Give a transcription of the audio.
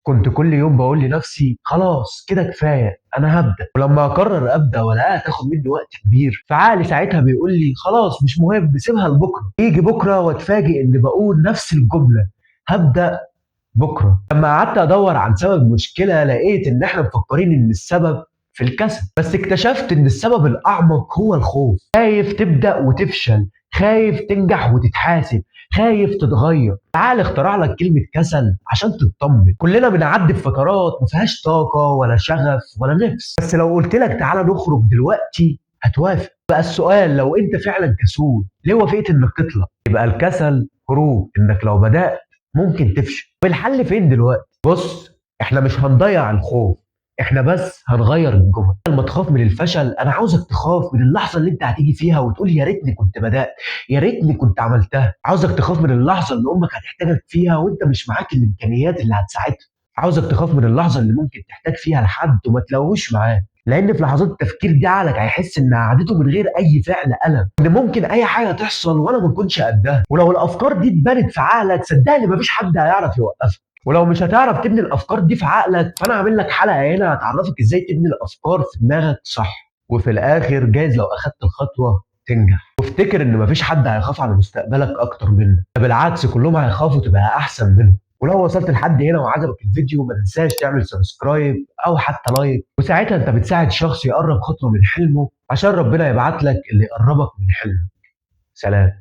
كنت كل يوم بقول لنفسي خلاص كده كفايه انا هبدا، ولما اقرر ابدا والاقيها تاخد مني وقت كبير فعقلي ساعتها بيقول لي خلاص مش مهم سيبها لبكره. يجي بكره واتفاجئ اني بقول نفس الجمله، هبدا بكره. لما قعدت ادور عن سبب المشكله لقيت ان احنا مفكرين ان السبب في الكسل، بس اكتشفت ان السبب الاعمق هو الخوف. خايف تبدا وتفشل، خايف تنجح وتتحاسب، خايف تتغير. تعال اخترع لك كلمه كسل عشان تطمن. كلنا بنعدي بفترات ما فيهاش طاقه ولا شغف ولا نفس، بس لو قلت لك تعالى نخرج دلوقتي هتوافق. بقى السؤال لو انت فعلا كسول ليه وافقت انك تطلع؟ يبقى الكسل هروب، انك لو بدات ممكن تفشل. طب الحل فين دلوقتي؟ بص، احنا مش هنضيع الخوف، احنا بس هنغير الجمل. لما تخاف من الفشل انا عاوزك تخاف من اللحظه اللي انت هتيجي فيها وتقول يا ريتني كنت بدات، يا ريتني كنت عملتها. عاوزك تخاف من اللحظه اللي امك هتحتاجك فيها وانت مش معاك الامكانيات اللي هتساعدها. عاوزك تخاف من اللحظه اللي ممكن تحتاج فيها لحد وما تلاقوش معاك، لان في لحظات التفكير دي عقلك هيحس ان قعدته من غير اي فعل الم، ان ممكن اي حاجه تحصل وانا ما كنتش قدها. ولو الافكار دي اتبنت في عقلك صدقني مفيش حد هيعرف يوقفك. ولو مش هتعرف تبني الافكار دي في عقلك فانا هعمل لك حلقه هنا هتعرفك ازاي تبني الافكار في دماغك صح. وفي الاخر جايز لو اخدت الخطوه تنجح. وافتكر ان مفيش حد هيخاف على مستقبلك اكتر منك، بالعكس كلهم هيخافوا تبقى احسن منهم. ولو وصلت لحد هنا وعجبك الفيديو ما تنساش تعمل سبسكرايب او حتى لايك، وساعتها انت بتساعد شخص يقرب خطوه من حلمه عشان ربنا يبعت لك اللي يقربك من حلمه. سلام.